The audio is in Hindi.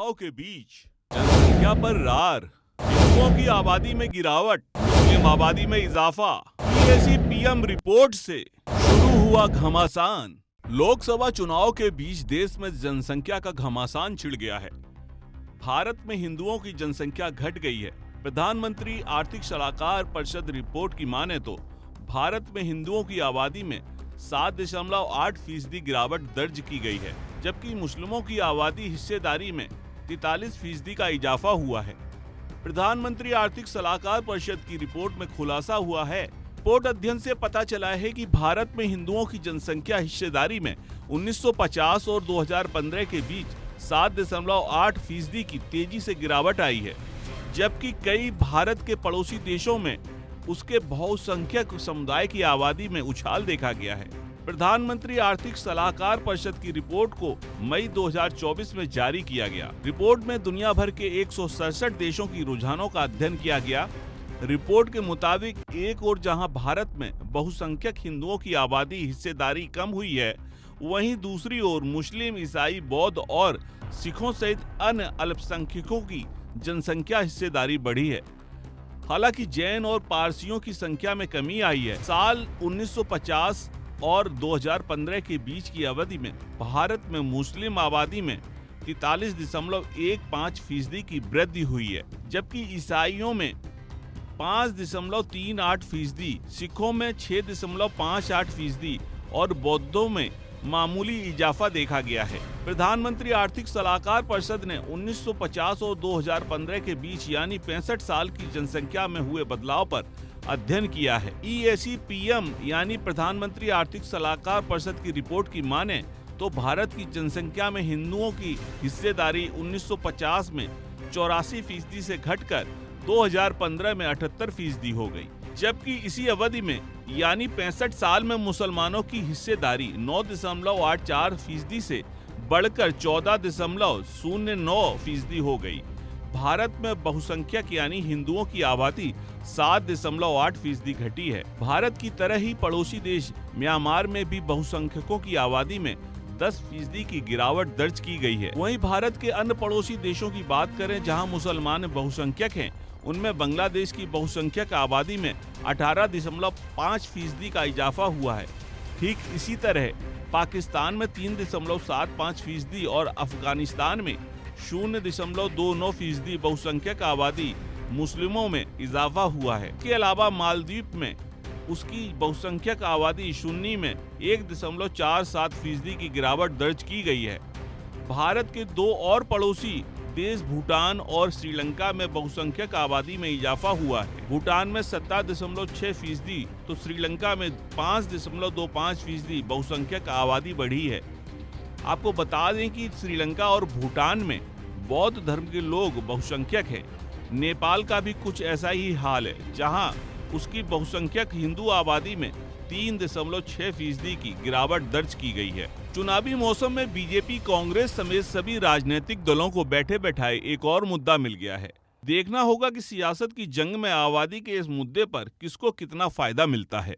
चुनाव के बीच जनसंख्या पर रार, हिंदुओं की आबादी में गिरावट, मुस्लिम आबादी में इजाफा, ऐसी पीएम रिपोर्ट से शुरू हुआ घमासान। लोकसभा चुनाव के बीच देश में जनसंख्या का घमासान छिड़ गया है। भारत में हिंदुओं की जनसंख्या घट गई है। प्रधानमंत्री आर्थिक सलाहकार परिषद रिपोर्ट की माने तो भारत में हिंदुओं की आबादी में 7.8% गिरावट दर्ज की गई है, जबकि मुस्लिमों की आबादी हिस्सेदारी में 43% का इजाफा हुआ है। प्रधानमंत्री आर्थिक सलाहकार परिषद की रिपोर्ट में खुलासा हुआ है। रिपोर्ट अध्ययन से पता चला है कि भारत में हिंदुओं की जनसंख्या हिस्सेदारी में 1950 और 2015 के बीच 7.8% की तेजी से गिरावट आई है, जबकि कई भारत के पड़ोसी देशों में उसके बहुसंख्यक समुदाय की आबादी में उछाल देखा गया है। प्रधानमंत्री आर्थिक सलाहकार परिषद की रिपोर्ट को मई 2024 में जारी किया गया। रिपोर्ट में दुनिया भर के 167 देशों की रुझानों का अध्ययन किया गया। रिपोर्ट के मुताबिक एक ओर जहां भारत में बहुसंख्यक हिंदुओं की आबादी हिस्सेदारी कम हुई है, वहीं दूसरी ओर मुस्लिम, ईसाई, बौद्ध और सिखों सहित अन्य अल्पसंख्यकों की जनसंख्या हिस्सेदारी बढ़ी है। हालांकि जैन और पारसियों की संख्या में कमी आई है। साल 1950 और 2015 के बीच की अवधि में भारत में मुस्लिम आबादी में 43.15% की वृद्धि हुई है, जबकि ईसाइयों में 5.38%, सिखों में 6.58% और बौद्धों में मामूली इजाफा देखा गया है। प्रधानमंत्री आर्थिक सलाहकार परिषद ने 1950 और 2015 के बीच यानी 65 साल की जनसंख्या में हुए बदलाव पर अध्ययन किया है। EAC-PM यानी प्रधानमंत्री आर्थिक सलाहकार परिषद की रिपोर्ट की माने तो भारत की जनसंख्या में हिंदुओं की हिस्सेदारी 1950 में 84% से घटकर 2015 में 78% हो गई, जबकि इसी अवधि में यानी 65 साल में मुसलमानों की हिस्सेदारी 9.84% से बढ़कर 14.09% हो गई। भारत में बहुसंख्यक यानी हिंदुओं की आबादी 7.8% घटी है। भारत की तरह ही पड़ोसी देश म्यांमार में भी बहुसंख्यकों की आबादी में 10% की गिरावट दर्ज की गई है। वहीं भारत के अन्य पड़ोसी देशों की बात करें जहां मुसलमान बहुसंख्यक हैं, उनमें बांग्लादेश की बहुसंख्यक आबादी में 18.5% का इजाफा हुआ है। ठीक इसी तरह पाकिस्तान में 3.75% और अफगानिस्तान में 0.29% बहुसंख्यक आबादी मुस्लिमों में इजाफा हुआ है। इसके अलावा मालदीव में उसकी बहुसंख्यक आबादी शून्य में 1.47% की गिरावट दर्ज की गई है। भारत के दो और पड़ोसी देश भूटान और श्रीलंका में बहुसंख्यक आबादी में इजाफा हुआ है। भूटान में 17.6% तो श्रीलंका में 5.25% बहुसंख्यक आबादी बढ़ी है। आपको बता दें कि श्रीलंका और भूटान में बौद्ध धर्म के लोग बहुसंख्यक हैं। नेपाल का भी कुछ ऐसा ही हाल है, जहां उसकी बहुसंख्यक हिंदू आबादी में 3.6% की गिरावट दर्ज की गई है। चुनावी मौसम में बीजेपी, कांग्रेस समेत सभी राजनीतिक दलों को बैठे बैठाए एक और मुद्दा मिल गया है। देखना होगा कि सियासत की जंग में आबादी के इस मुद्दे पर किसको कितना फायदा मिलता है।